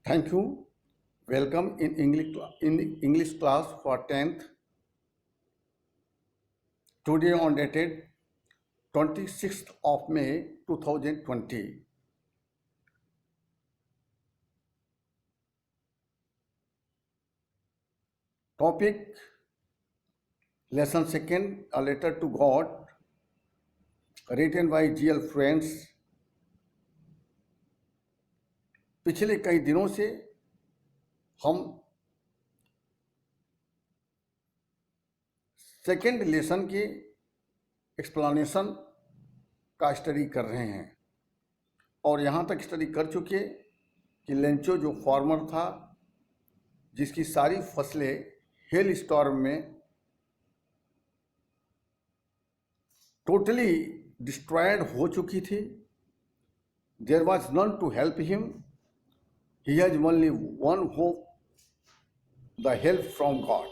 Thank you. Welcome in English class for 10th. Today on dated 26th of May 2020. Topic Lesson 2, A Letter to God, written by G.L. Friends. पिछले कई दिनों से हम second lesson की explanation का study कर रहे हैं और यहाँ तक स्टडी कर चुके कि लेंचो जो फार्मर था जिसकी सारी फसलें हेल स्टॉर्म में टोटली डिस्ट्रॉयड हो चुकी थी. There was none to help him. He has only one hope, the help from God.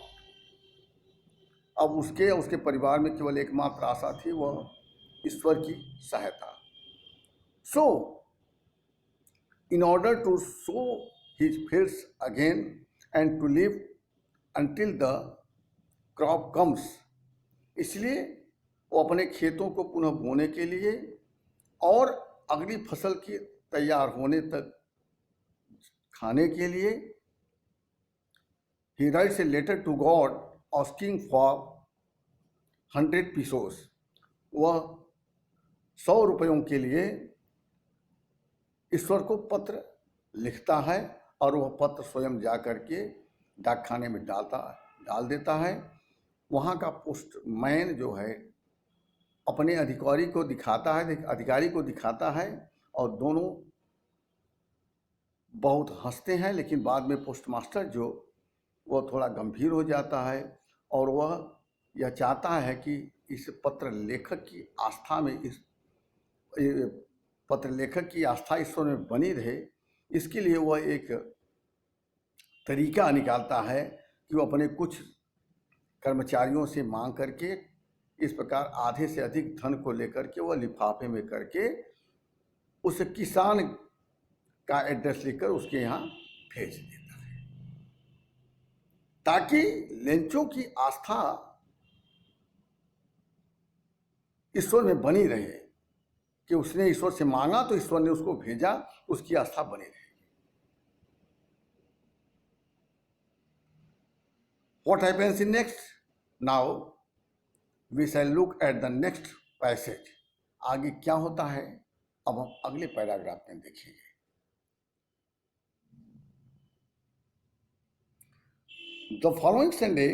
अब उसके परिवार में केवल एकमात्र आशा थी, वह ईश्वर की सहायता. So in order to sow his fields again and to live until the crop comes, इसलिए वो अपने खेतों को पुनः बोने के लिए और अगली फसल की तैयार होने तक खाने के लिए he writes a letter to God asking for 100 pesos. वह 100 रुपयों के लिए ईश्वर को पत्र लिखता है और वह पत्र स्वयं जा करके डाक खाने में डाल देता है. वहाँ का पोस्टमैन जो है अपने अधिकारी को दिखाता है और दोनों बहुत हंसते हैं. लेकिन बाद में पोस्टमास्टर जो वह थोड़ा गंभीर हो जाता है और वह यह चाहता है कि इस पत्र लेखक की आस्था में ईश्वर में बनी रहे. इसके लिए वह एक तरीका निकालता है कि वो अपने कुछ कर्मचारियों से मांग करके इस प्रकार आधे से अधिक धन को लेकर के वह लिफाफे में करके उस किसान का एड्रेस लिखकर उसके यहाँ भेज देता है ताकि लेंचो की आस्था ईश्वर में बनी रहे कि उसने ईश्वर से मांगा तो ईश्वर ने उसको भेजा, उसकी आस्था बनी रहे. What happens in next? Now we shall look at the next passage. आगे क्या होता है अब हम अगले पैराग्राफ में देखेंगे. The following Sunday,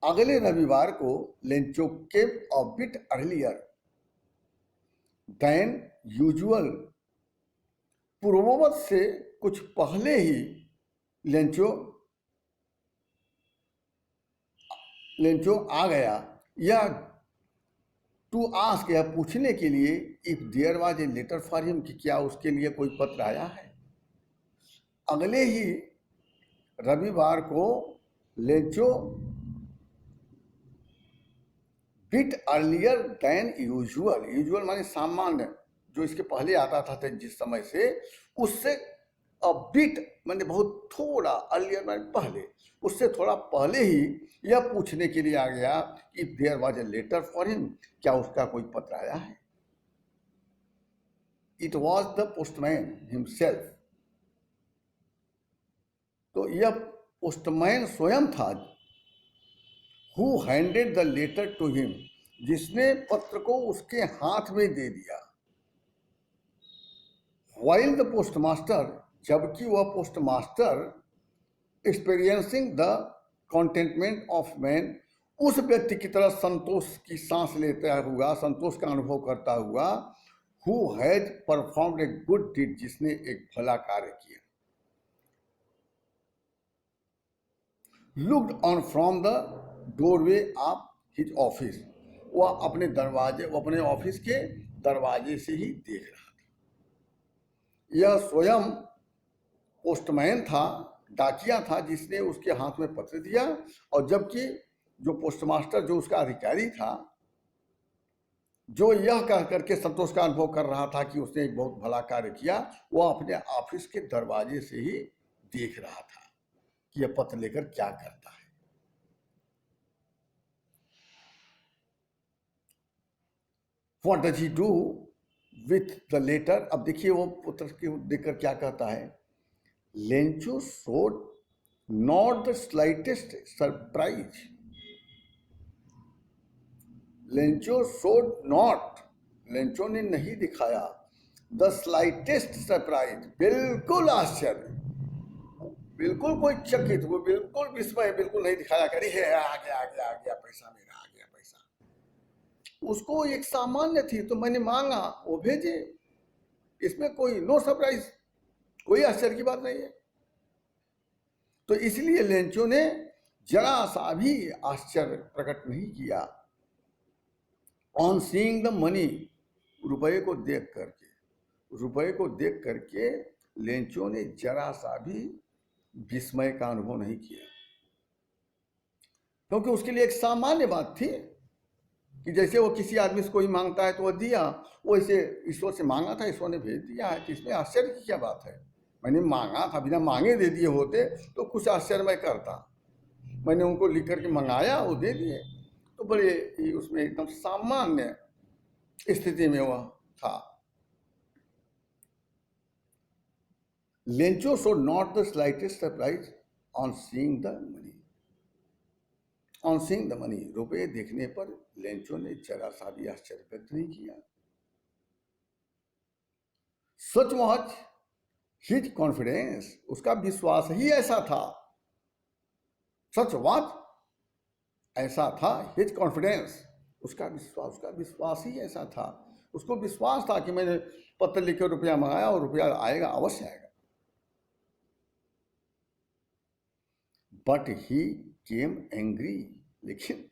अगले रविवार को Lencho came a bit earlier than usual. पूर्ववत से कुछ पहले ही लेंचो आ गया. या टू आस्क, या पूछने के लिए if there was a letter for him, कि क्या उसके लिए कोई पत्र आया है. अगले ही रविवार को Lencho bit earlier than usual माने सामान्य, जो इसके पहले आता था जिस समय से, उससे अ बिट माने बहुत थोड़ा, अर्लियर माने पहले, उससे थोड़ा पहले ही यह पूछने के लिए आ गया कि there was a letter for him, क्या उसका कोई पत्र आया है. It was the postman himself. तो यह पोस्टमैन स्वयं था who handed the letter to him, जिसने पत्र को उसके हाथ में दे दिया. व्हाइल द पोस्टमास्टर, जबकि वह postmaster experiencing the containment of man, उस व्यक्ति की तरह संतोष की सांस लेता हुआ, संतोष का अनुभव करता हुआ, who has performed a good deed, जिसने एक भला कार्य किया. Looked on from the doorway of his office, वह अपने ऑफिस के दरवाजे से ही देख रहा था. यह स्वयं पोस्टमैन था, डाकिया था, जिसने उसके हाथ में पत्र दिया. और जबकि जो पोस्टमास्टर, जो उसका अधिकारी था, जो यह कह करके संतोष का अनुभव कर रहा था कि उसने एक बहुत भला कार्य किया, वह अपने ऑफिस के दरवाजे से ही देख रहा था कि यह पत्र लेकर क्या करता है। What does he do with the letter? अब देखिए वो पत्र के देखकर क्या कहता है। Lencho showed not the slightest surprise. Lencho showed not, Lencho ने नहीं दिखाया द स्लाइटेस्ट सरप्राइज, बिल्कुल आश्चर्य, बिल्कुल कोई चकित, वो बिल्कुल विस्मय बिल्कुल नहीं दिखाया कि अरे आ गया पैसा, मेरा आ गया पैसा। उसको एक सामान्य थी तो मैंने मांगा, वो भेजे, इसमें कोई नो सरप्राइज, कोई आश्चर्य की बात नहीं है। तो इसलिए लेंचो ने जरा सा भी आश्चर्य प्रकट नहीं किया ऑन सीइंग द मनी, रुपये को देख करके, रुपये को देख करके लेंचो ने जरा सा भी विस्मय का अनुभव नहीं किया, क्योंकि उसके लिए एक सामान्य बात थी कि जैसे वो किसी आदमी से कोई मांगता है तो वह दिया, वो इसे ईश्वर से मांगा था, ईश्वर ने भेज दिया है, कि इसमें आश्चर्य की क्या बात है। मैंने मांगा था, बिना मांगे दे दिए होते तो कुछ आश्चर्य मैं करता। मैंने उनको लिख करके मंगाया, वो दे दिए, तो बड़े ही उसमें एकदम सामान्य स्थिति में वह था। Lencho show not the slightest surprise on seeing the money, on seeing the money, रुपये देखने पर लेंचो ने जरा सा भी आश्चर्य व्यक्त नहीं किया। सच वाज हिज कॉन्फिडेंस, उसका विश्वास ही ऐसा था, सच वाज ऐसा था, हिज कॉन्फिडेंस, उसका विश्वास ही ऐसा था। उसको विश्वास था कि मैंने पत्र लिखकर रुपया मंगाया और रुपया आएगा, अवश्य आएगा। बट ही केम एंग्री, लेकिन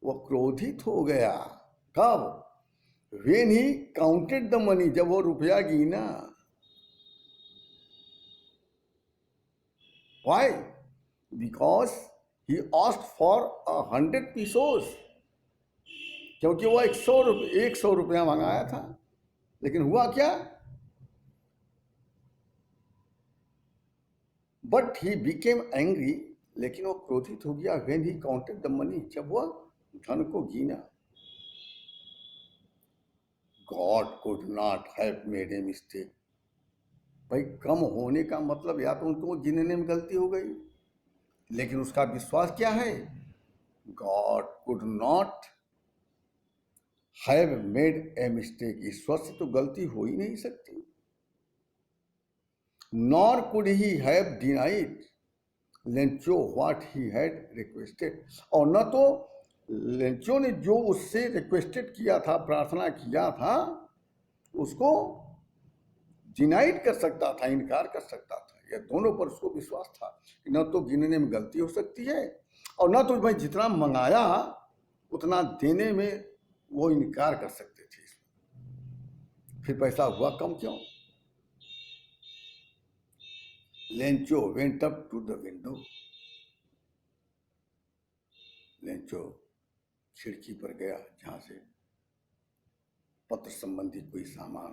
वह क्रोधित हो गया। कब? When he counted the money, जब वो रुपया गिना। Why? Because he asked for 100 pesos, क्योंकि वो 100 रुपया मंगाया था। लेकिन हुआ क्या? बट ही बिकेम एंग्री, लेकिन वो क्रोधित हो गया when he counted the money, जब वह धन को गिना। God could not have made a mistake. भाई कम होने का मतलब या तो उनको गिनने में गलती हो गई, लेकिन उसका विश्वास क्या है? God could not have made a mistake, ईश्वर से तो गलती हो ही नहीं सकती। Nor could he have denied Lencho what he had requested, और न तो लेंचो ने जो उससे रिक्वेस्टेड किया था, प्रार्थना किया था, उसको डिनाइड कर सकता था, इनकार कर सकता था। यह दोनों पर उसको विश्वास था कि न तो गिनने में गलती हो सकती है, और न तो भाई जितना मंगाया उतना देने में वो इनकार कर सकते थे। फिर पैसा हुआ कम क्यों? Lencho went up to the window, Lencho खिड़की पर गया जहां से पत्र संबंधी कोई सामान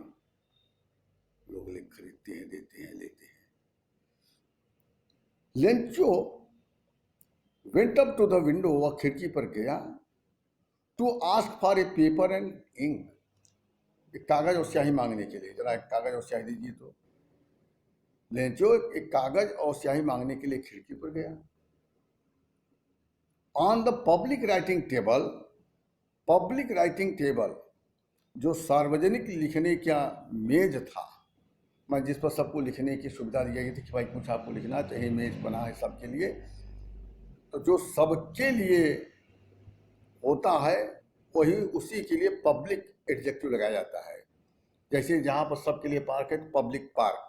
लोग खरीदते हैं, देते हैं, लेते हैं। Lencho went up to the window, वह खिड़की पर गया, to ask for a paper and ink, एक कागज और स्याही मांगने के लिए। जरा एक कागज और स्याही दीजिए। तो लेंचो एक कागज और स्याही मांगने के लिए खिड़की पर गया। On the public writing table, public writing table जो सार्वजनिक लिखने का मेज था, मैं जिस पर सबको लिखने की सुविधा दी गई थी कि भाई कुछ आपको लिखना चाहिए, मेज बना है सबके लिए, तो जो सबके लिए होता है वही उसी के लिए पब्लिक एडजेक्टिव लगाया जाता है। जैसे जहां पर सबके लिए पार्क है तो पब्लिक पार्क,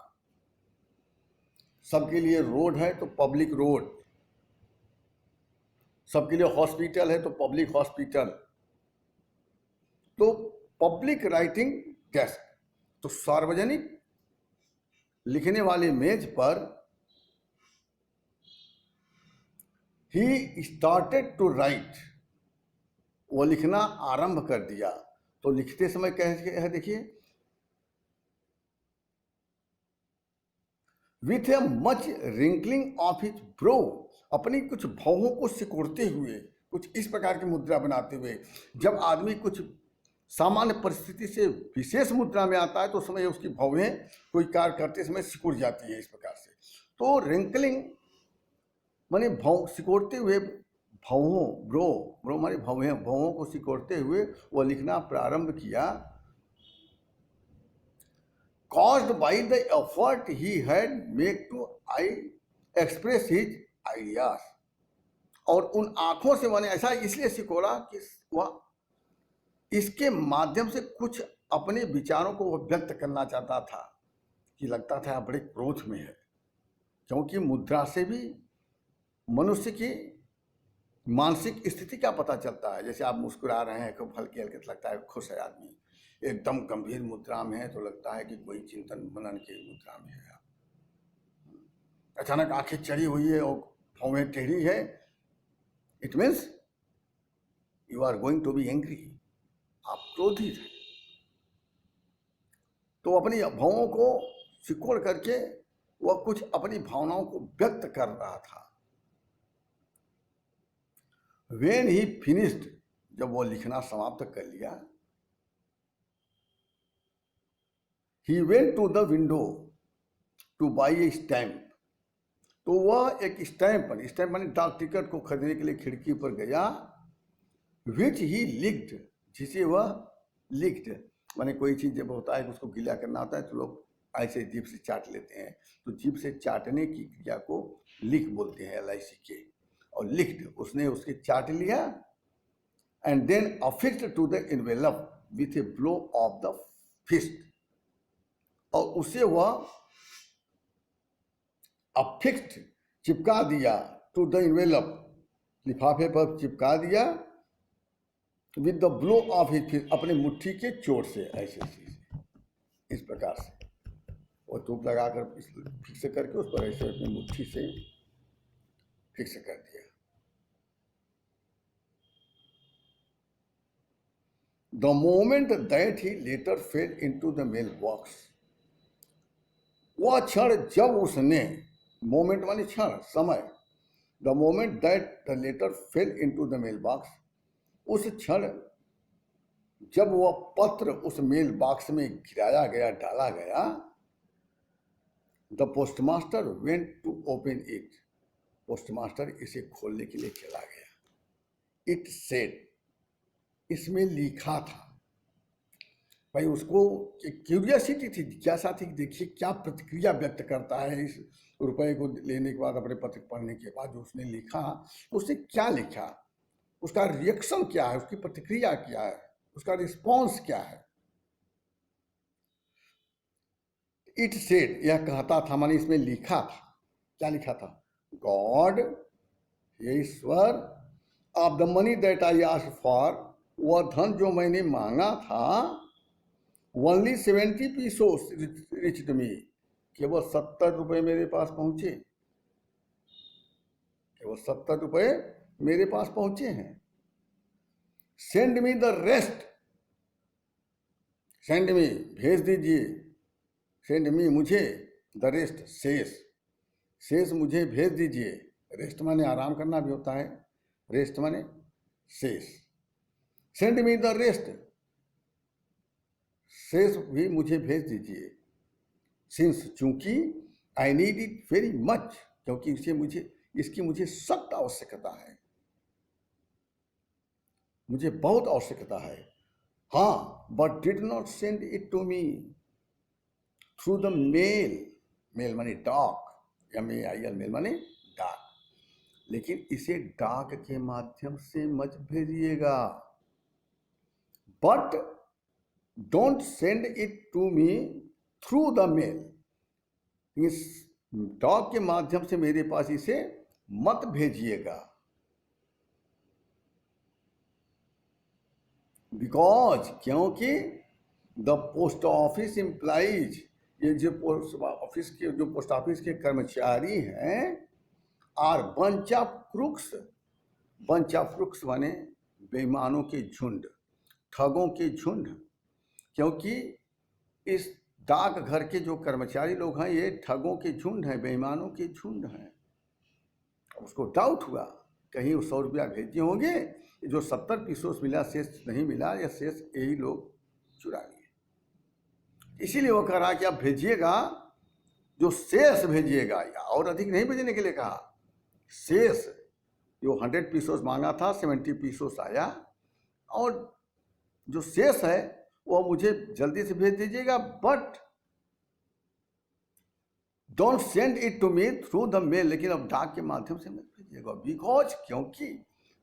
सबके लिए रोड है तो पब्लिक रोड, सबके लिए हॉस्पिटल है तो पब्लिक हॉस्पिटल। तो पब्लिक राइटिंग डेस्क, तो सार्वजनिक लिखने वाले मेज पर ही स्टार्टेड टू राइट, वो लिखना आरंभ कर दिया। तो लिखते समय कैसे है देखिए, with a much wrinkling of his bro, अपनी कुछ भौहों को सिकोड़ते हुए, कुछ इस प्रकार की मुद्रा बनाते हुए। जब आदमी कुछ सामान्य परिस्थिति से विशेष मुद्रा में आता है तो उस समय उसकी भौहें कोई कार्य करते समय सिकुड़ जाती है इस प्रकार से। तो रिंकलिंग माने भौ सिकोड़ते हुए, भौहों, ब्रो ब्रो माने भौहें, भौहों को सिकोड़ते हुए वह लिखना प्रारंभ किया। caused by the effort he had made to express his ideas, और उन आंखों से मैंने ऐसा इसलिए सिकोड़ा कि वह इसके माध्यम से कुछ अपने विचारों को वह व्यक्त करना चाहता था, कि लगता था बड़े क्रोध में है, क्योंकि मुद्रा से भी मनुष्य की मानसिक स्थिति का पता चलता है। जैसे आप मुस्कुरा रहे हैं, खूब हल्के हल्के लगता है खुश है आदमी, एकदम गंभीर मुद्रा में है तो लगता है कि कोई चिंतन मनन की मुद्रा में है। अचानक आंखें चढ़ी हुई है और भौहें टेढ़ी है, it means you are going to be angry, आप क्रोधित हैं। तो अपनी भौहों को सिकोड़ करके वह कुछ अपनी भावनाओं को व्यक्त कर रहा था। When he finished, जब वो लिखना समाप्त कर लिया, he went to the window to buy a stamp, तो वह एक स्टैंप माने डाक टिकट को खरीदने के लिए खिड़की पर गया। which he licked, जिसे वह licked माने कोई चीज जब होता है कि उसको गीला करना होता है तो लोग ऐसे जीभ से चाट लेते हैं, तो जीभ से चाटने की क्रिया को लिक बोलते हैं, LICK, और लिक्ड उसने उसके चाट लिया। And then affixed to the envelope with a blow of the fist, और उसे वह अफिक्स्ड चिपका दिया, टू द एनवेलप लिफाफे पर चिपका दिया, with the blow of his fist, अपने मुट्ठी के चोट से, ऐसे इस प्रकार से वो टूप लगाकर फिक्स करके उस पर ऐसे अपनी मुट्ठी से फिक्स कर दिया। The moment that he later fell into the mailbox, वह क्षण जब उसने, मोमेंट माने क्षण, समय, the moment that the letter fell into the mailbox, उस क्षण जब वह पत्र उस मेल बॉक्स में गिराया गया, डाला गया, the postmaster went to open it, postmaster इसे खोलने के लिए चला गया। It said, इसमें लिखा था, भाई उसको एक क्यूरियोसिटी थी, जिज्ञासा थी, देखिए क्या प्रतिक्रिया व्यक्त करता है इस रुपए को लेने के बाद, अपने पत्र पढ़ने के बाद जो उसने लिखा, उसने क्या लिखा, उसका रिएक्शन क्या है, उसकी प्रतिक्रिया क्या है, उसका रिस्पॉन्स क्या है। इट सेड, यह कहता था माने इसमें लिखा था, क्या लिखा था, गॉड, ये ईश्वर, of the money that I asked for, वह धन जो मैंने मांगा था, ओनली 70 पीसोस रिच्ड मी, केवल 70 रुपए मेरे पास पहुंचे, केवल 70 रुपए मेरे पास पहुंचे हैं। Send me the rest, send me भेज दीजिए, सेंड मी मुझे, द रेस्ट शेष, शेष मुझे भेज दीजिए। रेस्ट माने आराम करना भी होता है, रेस्ट माने शेष। सेंड मी द रेस्ट, शेष भी मुझे भेज दीजिए। सिंस, चूंकि, I need it very much, क्योंकि इसकी मुझे सख्त आवश्यकता है, मुझे बहुत आवश्यकता है। हाँ, but did not send it to me through the mail, mail माने डाक, MEIL, मेल माने डाक, लेकिन इसे डाक के माध्यम से मत भेजिएगा। But don't send it to me through the mail, इस डाक के माध्यम से मेरे पास इसे मत भेजिएगा। बिकॉज, क्योंकि द पोस्ट ऑफिस एम्प्लॉइज, ये जो पोस्ट ऑफिस के कर्मचारी हैं, are bunch of crooks, bunch of crooks माने बेईमानों के झुंड, ठगों के झुंड, क्योंकि इस डाकघर के जो कर्मचारी लोग हैं ये ठगों के झुंड हैं, बेईमानों के झुंड हैं। उसको डाउट हुआ कहीं वो 100 रुपया भेजे होंगे, जो 70 पीसों मिला शेष नहीं मिला, या शेष यही लोग चुरा लिए। इसीलिए वो कह रहा कि आप भेजिएगा, जो शेष भेजिएगा, और अधिक नहीं भेजने के लिए कहा। शेष जो 100 पीसों मांगा था 70 पीसों आया, और जो शेष है वो मुझे जल्दी से भेज दीजिएगा, but don't send it to me through the mail, लेकिन अब डाक के माध्यम से मत भेजिएगा, बिकॉज क्योंकि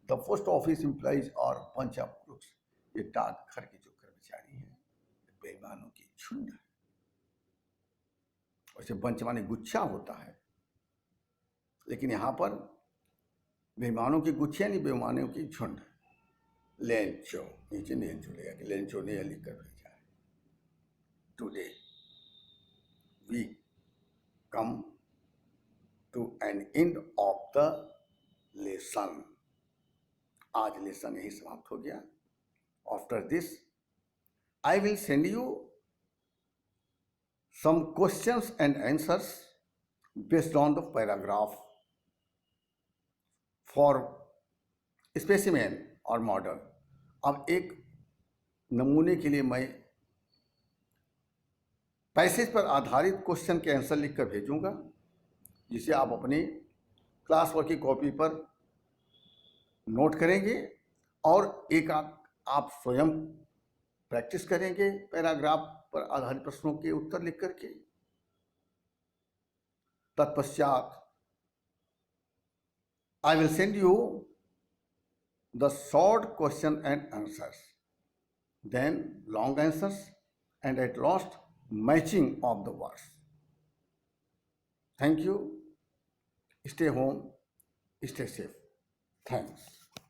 द पोस्ट ऑफिस एम्प्लॉइज और बंच ऑफ क्रूक्स, ये डाकघर के जो कर्मचारी हैं बेईमानों की झुंड है। वैसे बंच माने गुच्छा होता है, लेकिन यहां पर बेईमानों की गुच्छियां नहीं, बेईमानों की झुंड है। लेंचो, नीचे लेंचो लेगा कि लेंचो ने लिख कर भेजा है। Today we come to an end of the lesson. आज लेसन यही समाप्त हो गया। After this I will send you some questions and answers based on the paragraph for specimen और मॉडल। अब एक नमूने के लिए मैं पैसेज पर आधारित क्वेश्चन के आंसर लिखकर भेजूंगा, जिसे आप अपनी क्लास वर्क की कॉपी पर नोट करेंगे और एक आप स्वयं प्रैक्टिस करेंगे पैराग्राफ पर आधारित प्रश्नों के उत्तर लिख करके। तत्पश्चात I will send you the short question and answers, then long answers, and at last matching of the words. Thank you, stay home, stay safe, thanks.